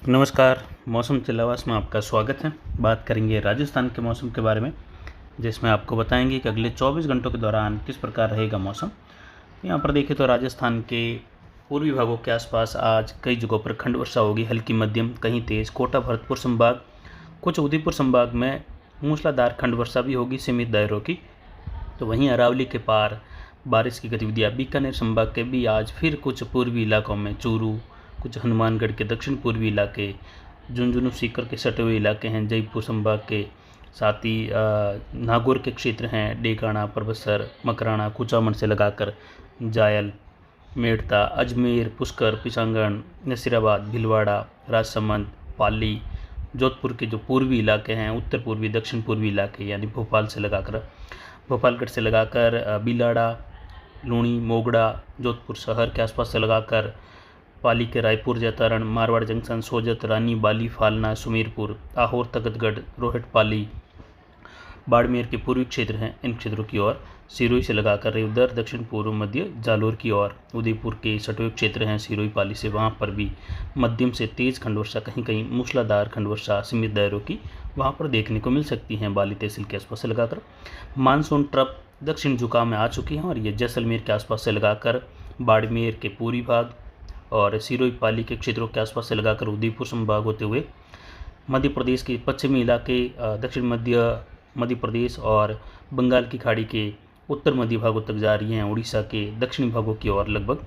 नमस्कार। मौसम चिल्लावास में आपका स्वागत है। बात करेंगे राजस्थान के मौसम के बारे में, जिसमें आपको बताएंगे कि अगले 24 घंटों के दौरान किस प्रकार रहेगा मौसम। यहाँ पर देखें तो राजस्थान के पूर्वी भागों के आसपास आज कई जगहों पर खंड वर्षा होगी, हल्की मध्यम कहीं तेज़। कोटा भरतपुर संभाग, कुछ उदयपुर संभाग में मूसलाधार खंड वर्षा भी होगी सीमित दायरों की। तो वहीं अरावली के पार बारिश की गतिविधियाँ। बीकानेर संभाग के भी आज फिर कुछ पूर्वी इलाकों में चूरू, कुछ हनुमानगढ़ के दक्षिण पूर्वी इलाके, झुंझुनू सीकर के सटे हुए इलाके हैं, जयपुर संभाग के, साथ ही नागौर के क्षेत्र हैं, डेकाना, परबसर, मकराना, कुचामन से लगाकर जायल, मेड़ता, अजमेर, पुष्कर, पिशांगण, नसीराबाद, भीलवाड़ा, राजसमंद, पाली, जोधपुर के जो पूर्वी इलाके हैं, उत्तर पूर्वी दक्षिण पूर्वी इलाके यानी भोपालगढ़ से लगाकर बिलाड़ा, लूणी, मोगड़ा, जोधपुर शहर के आसपास से लगाकर पाली के रायपुर, जैतारण, मारवाड़ जंक्शन, सोजत, रानी, बाली, फालना, सुमेरपुर, आहोर, तगतगढ़, रोहट, पाली, बाड़मेर के पूर्वी क्षेत्र हैं, इन क्षेत्रों की ओर सिरोही से लगाकर रेवदर, दक्षिण पूर्व मध्य जालोर की ओर, उदयपुर के सटे क्षेत्र हैं सिरोही पाली से, वहाँ पर भी मध्यम से तेज खंड वर्षा, कहीं कहीं मूसलाधार खंड वर्षा सीमित दायरों की वहाँ पर देखने को मिल सकती हैं। बाली तहसील के आसपास से लगाकर मानसून ट्रप दक्षिण झुकाव में आ चुकी हैं और ये जैसलमेर के आसपास से लगाकर बाड़मेर के पूर्वी भाग और सिरोही पाली के क्षेत्रों के आसपास से लगाकर उदयपुर संभाग होते हुए मध्य प्रदेश के पश्चिमी इलाके, दक्षिण मध्य प्रदेश और बंगाल की खाड़ी के उत्तर मध्य भागों तक जा रही हैं, उड़ीसा के दक्षिणी भागों की ओर लगभग।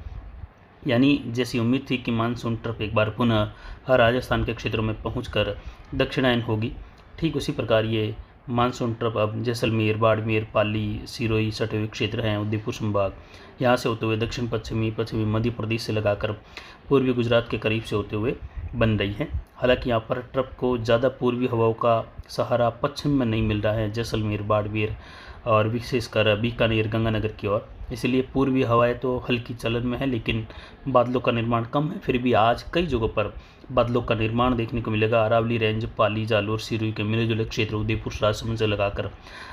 यानी जैसी उम्मीद थी कि मानसून ट्रफ एक बार पुनः राजस्थान के क्षेत्रों में पहुंचकर दक्षिणायन होगी, ठीक उसी प्रकार ये मानसून ट्रफ अब जैसलमेर, बाड़मेर, पाली, सिरोही सटे हुए क्षेत्र हैं, उदयपुर संभाग, यहाँ से होते हुए दक्षिण पश्चिमी मध्य प्रदेश से लगाकर पूर्वी गुजरात के करीब से होते हुए बन रही है। हालांकि यहाँ पर ट्रफ को ज़्यादा पूर्वी हवाओं का सहारा पश्चिम में नहीं मिल रहा है, जैसलमेर, बाड़मेर और विशेषकर बीकानेर, गंगानगर की ओर, इसलिए पूर्वी हवाएं तो हल्की चलन में है, लेकिन बादलों का निर्माण कम है। फिर भी आज कई जगहों पर बादलों का निर्माण देखने को मिलेगा। अरावली रेंज, पाली, जालोर, सिरोही के मिले जुले क्षेत्र, उदयपुर, राजसमंद से लगाकर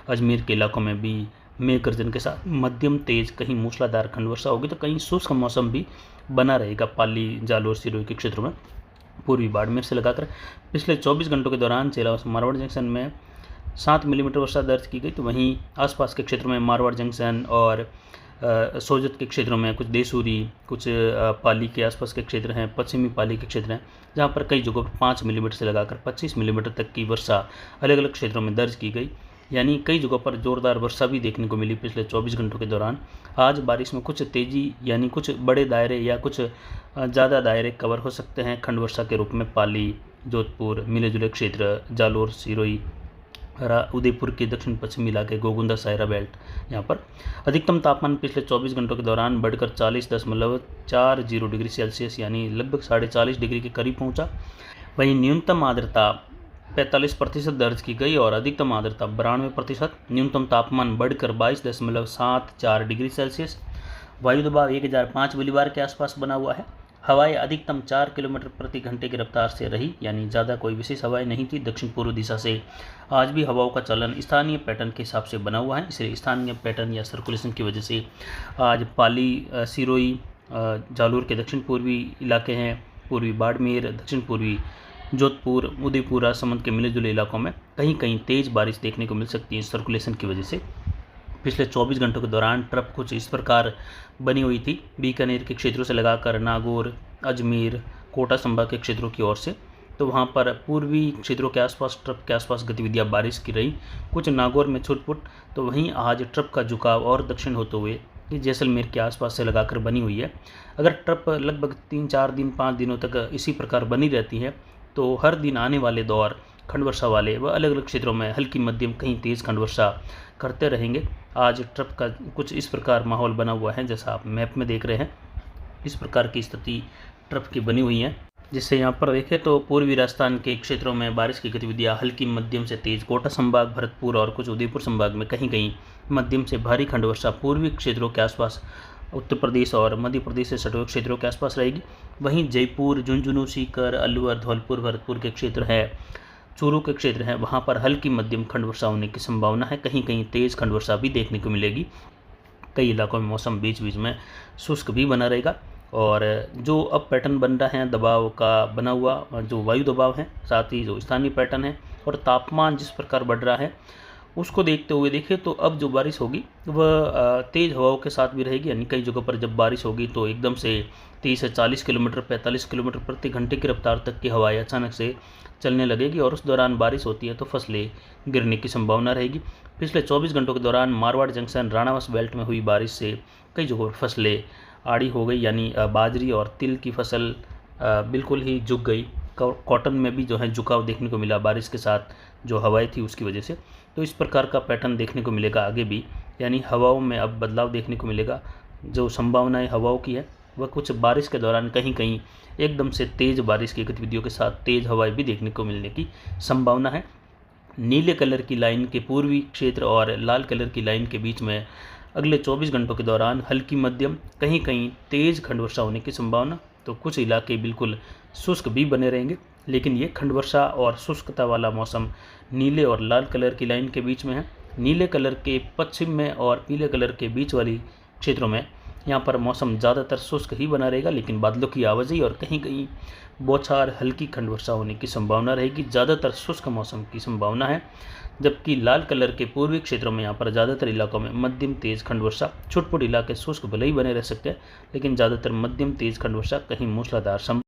अजमेर के इलाकों में भी मेघ गर्जन के साथ मध्यम तेज कहीं मूसलाधार खंड वर्षा होगी, तो कहीं शुष्क मौसम भी बना रहेगा पाली, जालोर, सिरोही के क्षेत्रों में। पूर्वी बाड़मेर से लगाकर पिछले 24 घंटों के दौरान चेलावा मारवाड़ जंक्शन में 7 मिलीमीटर वर्षा दर्ज की गई। तो वहीं आसपास के क्षेत्रों में मारवाड़ जंक्शन और सोजत के क्षेत्रों में कुछ देसूरी, कुछ पाली के आसपास के क्षेत्र हैं, पश्चिमी पाली के क्षेत्र हैं, जहां पर कई जगहों पर 5 मिलीमीटर से लगाकर 25 मिलीमीटर तक की वर्षा अलग अलग क्षेत्रों में दर्ज की गई। यानी कई जगहों पर जोरदार वर्षा भी देखने को मिली पिछले 24 घंटों के दौरान। आज बारिश में कुछ तेज़ी यानी कुछ बड़े दायरे या कुछ ज़्यादा दायरे कवर हो सकते हैं खंड वर्षा के रूप में। पाली, जोधपुर, मिले जुले क्षेत्र, जालोर, सिरोही, उदयपुर के दक्षिण पश्चिमी इलाके, गोगुंदा, सायरा बेल्ट, यहाँ पर अधिकतम तापमान पिछले 24 घंटों के दौरान बढ़कर 40.40 डिग्री सेल्सियस यानी लगभग 40.5 डिग्री के करीब पहुँचा। वहीं न्यूनतम आर्द्रता 45% दर्ज की गई और अधिकतम आर्द्रता 92%। न्यूनतम तापमान बढ़कर 22.74 डिग्री सेल्सियस। वायु दबाव 1005 मिलीबार के आसपास बना हुआ है। हवाएं अधिकतम 4 किलोमीटर प्रति घंटे की रफ्तार से रही, यानी ज़्यादा कोई विशेष हवाएं नहीं थी। दक्षिण पूर्व दिशा से आज भी हवाओं का चलन स्थानीय पैटर्न के हिसाब से बना हुआ है, इसलिए स्थानीय पैटर्न या सर्कुलेशन की वजह से आज पाली, सिरोही, जालोर के दक्षिण पूर्वी इलाके हैं, पूर्वी बाड़मेर, दक्षिण पूर्वी जोधपुर, उदयपुर, राजसमंद के मिले जुले इलाकों में कहीं कहीं तेज़ बारिश देखने को मिल सकती है सर्कुलेशन की वजह से। पिछले 24 घंटों के दौरान ट्रफ कुछ इस प्रकार बनी हुई थी। बीकानेर के क्षेत्रों से लगाकर नागौर, अजमेर, कोटा संभाग के क्षेत्रों की ओर से, तो वहाँ पर पूर्वी क्षेत्रों के आसपास ट्रफ के आसपास गतिविधियाँ बारिश की रही, कुछ नागौर में छुटपुट। तो वहीं आज ट्रफ का झुकाव और दक्षिण होते हुए जैसलमेर के आसपास से लगाकर बनी हुई है। अगर ट्रफ लगभग 3-4 दिन 5 दिनों तक इसी प्रकार बनी रहती है, तो हर दिन आने वाले दौर खंड वर्षा वाले व अलग अलग क्षेत्रों में हल्की मध्यम कहीं तेज़ खंड वर्षा करते रहेंगे। आज ट्रफ का कुछ इस प्रकार माहौल बना हुआ है, जैसा आप मैप में देख रहे हैं, इस प्रकार की स्थिति ट्रफ की बनी हुई है। जिससे यहाँ पर देखें तो पूर्वी राजस्थान के क्षेत्रों में बारिश की गतिविधियाँ हल्की मध्यम से तेज़, कोटा संभाग, भरतपुर और कुछ उदयपुर संभाग में कहीं कहीं मध्यम से भारी खंड वर्षा पूर्वी क्षेत्रों के आसपास, उत्तर प्रदेश और मध्य प्रदेश से सटे हुए क्षेत्रों के आसपास रहेगी। वहीं जयपुर, झुंझुनू, सीकर, अलवर, धौलपुर, भरतपुर के क्षेत्र है, चूरू के क्षेत्र हैं, वहाँ पर हल्की मध्यम खंड वर्षा होने की संभावना है, कहीं कहीं तेज़ खंड वर्षा भी देखने को मिलेगी। कई इलाकों में मौसम बीच बीच में शुष्क भी बना रहेगा। और जो अब पैटर्न बन रहा है दबाव का बना हुआ जो वायु दबाव है, साथ ही जो स्थानीय पैटर्न है और तापमान जिस प्रकार बढ़ रहा है उसको देखते हुए देखें तो अब जो बारिश होगी वह तेज़ हवाओं के साथ भी रहेगी। यानी कई जगहों पर जब बारिश होगी तो एकदम से 30 से 40 किलोमीटर 45 किलोमीटर प्रति घंटे की रफ्तार तक की हवाएं अचानक से चलने लगेगी और उस दौरान बारिश होती है तो फसलें गिरने की संभावना रहेगी। पिछले 24 घंटों के दौरान मारवाड़ जंक्शन राणावस बेल्ट में हुई बारिश से कई जगहों पर फसलें आड़ी हो गई, यानी बाजरी और तिल की फसल बिल्कुल ही झुक गई। कॉटन में भी जो है झुकाव देखने को मिला बारिश के साथ जो हवाएं थी उसकी वजह से। तो इस प्रकार का पैटर्न देखने को मिलेगा आगे भी, यानी हवाओं में अब बदलाव देखने को मिलेगा। जो संभावनाएं हवाओं की है वह कुछ बारिश के दौरान कहीं कहीं एकदम से तेज़ बारिश की गतिविधियों के साथ तेज़ हवाएं भी देखने को मिलने की संभावना है। नीले कलर की लाइन के पूर्वी क्षेत्र और लाल कलर की लाइन के बीच में अगले 24 घंटों के दौरान हल्की मध्यम कहीं कहीं तेज़ खंड वर्षा होने की संभावना। तो कुछ इलाके बिल्कुल शुष्क भी बने रहेंगे, लेकिन ये खंड वर्षा और शुष्कता वाला मौसम नीले और लाल कलर की लाइन के बीच में है। नीले कलर के पश्चिम में और पीले कलर के बीच वाली क्षेत्रों में यहाँ पर मौसम ज़्यादातर शुष्क ही बना रहेगा, लेकिन बादलों की आवाजाही और कहीं कहीं बौछार हल्की खंड वर्षा होने की संभावना रहेगी। ज़्यादातर शुष्क मौसम की संभावना है, जबकि लाल कलर के पूर्वी क्षेत्रों में यहाँ पर ज़्यादातर इलाकों में मध्यम तेज़ खंड वर्षा। छोटे इलाके शुष्क भले ही बने रह सकते हैं, लेकिन ज़्यादातर मध्यम तेज़ खंड वर्षा कहीं मूसलाधार।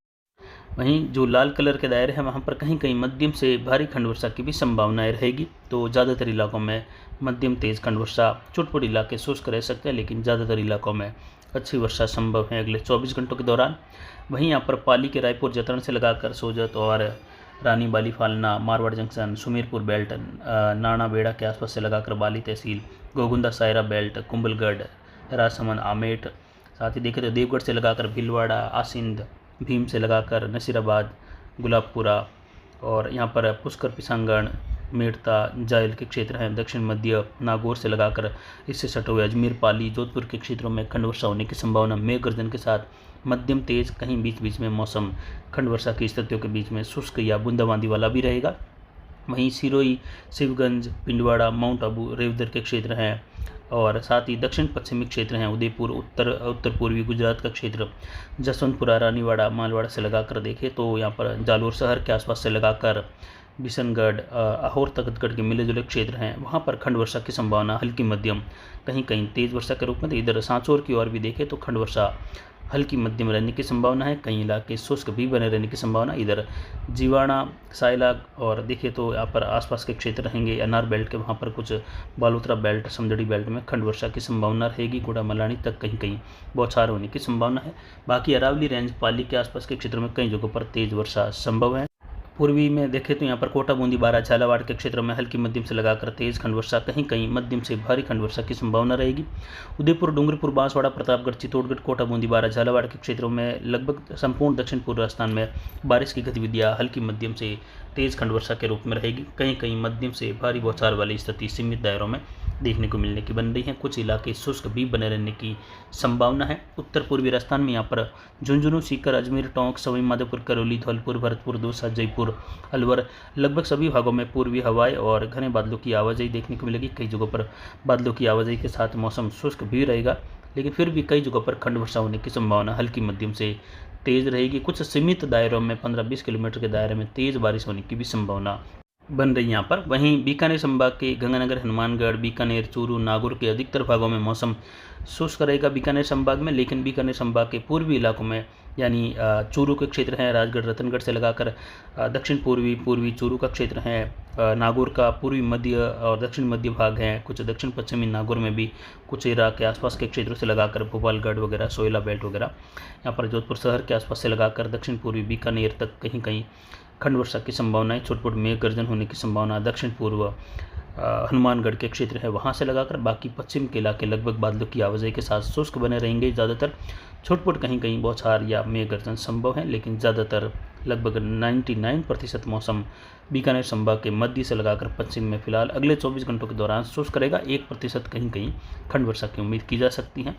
वहीं जो लाल कलर के दायरे हैं वहाँ पर कहीं कहीं मध्यम से भारी खंड वर्षा की भी संभावनाएं रहेगी। तो ज़्यादातर इलाकों में मध्यम तेज़ खंड वर्षा, छोटे इलाके शुष्क रह सकते हैं, लेकिन ज़्यादातर इलाकों में अच्छी वर्षा संभव है अगले 24 घंटों के दौरान। वहीं यहाँ पर पाली के रायपुर जतन से लगाकर सोजत और रानी बाली फालना, मारवाड़ जंक्शन, सुमेरपुर बेल्ट, नाना बेड़ा के आसपास से लगाकर बाली तहसील, गोगुंदा सायरा बेल्ट, कुंभलगढ़, राजसमंद, आमेट, साथ ही देखें तो देवगढ़ से लगाकर भीलवाड़ा, आसिंद, भीम से लगाकर नसीराबाद, गुलाबपुरा और यहाँ पर पुष्कर, पिसांगण, मेड़ता, जायल के क्षेत्र हैं। दक्षिण मध्य नागौर से लगाकर इससे सटे हुए अजमेर, पाली, जोधपुर के क्षेत्रों में खंड वर्षा होने की संभावना। मेघ गर्जन के साथ मध्यम तेज, कहीं बीच बीच में मौसम खंड वर्षा की स्थितियों के बीच में शुष्क या बूंदाबांदी वाला भी रहेगा। वहीं सिरोही, शिवगंज, पिंडवाड़ा, माउंट आबू, रेवदर के क्षेत्र हैं और साथ ही दक्षिण पश्चिमी क्षेत्र हैं। उदयपुर, उत्तर पूर्वी गुजरात का क्षेत्र, जसवंतपुरा, रानीवाड़ा, मालवाड़ा से लगाकर देखें तो यहाँ पर जालोर शहर के आसपास से लगाकर बिशनगढ़, अहोर तख्तगढ़ के मिले जुले क्षेत्र हैं, वहाँ पर खंड वर्षा की संभावना हल्की मध्यम, कहीं कहीं तेज़ वर्षा के रूप में। तो इधर सांचौर की ओर भी देखें तो खंड वर्षा हल्की मध्यम रहने की संभावना है, कई इलाके शुष्क भी बने रहने की संभावना। इधर जीवाणा, सायलाग और देखिए तो यहाँ पर आसपास के क्षेत्र रहेंगे अनार बेल्ट के, वहाँ पर कुछ बालोतरा बेल्ट, समझड़ी बेल्ट में खंड वर्षा की संभावना रहेगी। गोड़ा मलानी तक कहीं कहीं बौछार होने की संभावना है। बाकी अरावली रेंज, पाली के आसपास के क्षेत्रों में कई जगहों पर तेज़ वर्षा संभव है। पूर्वी में देखें तो यहाँ पर कोटा, बूंदी, बारा, झालावाड़ के क्षेत्रों में हल्की मध्यम से लगाकर तेज खंड वर्षा, कहीं कहीं मध्यम से भारी खंड वर्षा की संभावना रहेगी। उदयपुर, डूंगरपुर, बांसवाड़ा, प्रतापगढ़, चित्तौड़गढ़, कोटा, बूंदी, बारा, झालावाड़ के क्षेत्रों में लगभग संपूर्ण दक्षिण पूर्व राजस्थान में बारिश की गतिविधियाँ हल्की मध्यम से तेज खंड वर्षा के रूप में रहेगी। कहीं कहीं मध्यम से भारी बौछार वाली स्थिति सीमित दायरों में देखने को मिलने की बन रही है। कुछ इलाके शुष्क भी बने रहने की संभावना है। उत्तर पूर्वी राजस्थान में यहाँ पर झुंझुनू, सीकर, अजमेर, टोंक, सवाई माधोपुर, करौली, धौलपुर, भरतपुर, दौसा, जयपुर, अलवर, लगभग सभी भागों में पूर्वी हवाएं और घने बादलों की आवाजाही देखने को मिलेगी। कई जगहों पर बादलों की आवाजाही के साथ मौसम शुष्क भी रहेगा, लेकिन फिर भी कई जगहों पर खंड वर्षा होने की संभावना हल्की मध्यम से तेज रहेगी। कुछ सीमित दायरों में 15-20 किलोमीटर के दायरे में तेज बारिश होने की भी संभावना बन रही यहाँ पर। वहीं बीकानेर संभाग के गंगानगर, हनुमानगढ़, बीकानेर, चूरू, नागौर के अधिकतर भागों में मौसम शुष्क रहेगा बीकानेर संभाग में, लेकिन बीकानेर संभाग के पूर्वी इलाकों में यानी चूरू के क्षेत्र हैं, राजगढ़, रतनगढ़ से लगाकर दक्षिण पूर्वी चूरू का क्षेत्र है, नागौर का पूर्वी मध्य और दक्षिण मध्य भाग हैं, कुछ दक्षिण पश्चिमी नागौर में भी कुछ इलाके के आसपास के क्षेत्रों से लगाकर भोपालगढ़ वगैरह, सोयला बेल्ट वगैरह, यहाँ पर जोधपुर शहर के आसपास से लगाकर दक्षिण पूर्वी बीकानेर तक कहीं कहीं खंड वर्षा की संभावना है। छोट-मोट मेघ गर्जन होने की संभावना दक्षिण पूर्व हनुमानगढ़ के क्षेत्र है वहाँ से लगाकर बाकी पश्चिम के इलाके लगभग बादलों की आवाजाही के साथ शुष्क बने रहेंगे। ज़्यादातर छोट-मोट कहीं कहीं बौछार या मेघ गर्जन संभव है, लेकिन ज़्यादातर लगभग 99% मौसम बीकानेर संभाग के मध्य से लगाकर पश्चिम में फिलहाल अगले 24 घंटों के दौरान शुष्क रहेगा। 1% कहीं कहीं खंड वर्षा की उम्मीद की जा सकती है।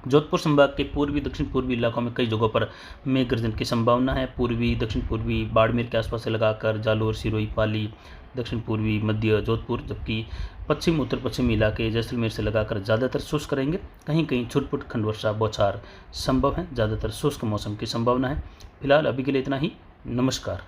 जोधपुर संभाग के पूर्वी दक्षिण पूर्वी इलाकों में कई जगहों पर मेघ गर्जन की संभावना है। पूर्वी दक्षिण पूर्वी बाड़मेर के आसपास से लगाकर जालोर, सिरोही, पाली, दक्षिण पूर्वी मध्य जोधपुर, जबकि पश्चिम उत्तर पश्चिमी इलाके जैसलमेर से लगाकर ज़्यादातर शुष्क रहेंगे। कहीं कहीं छुटपुट खंड वर्षा बौछार संभव है। ज़्यादातर शुष्क मौसम की संभावना है। फिलहाल अभी के लिए इतना ही। नमस्कार।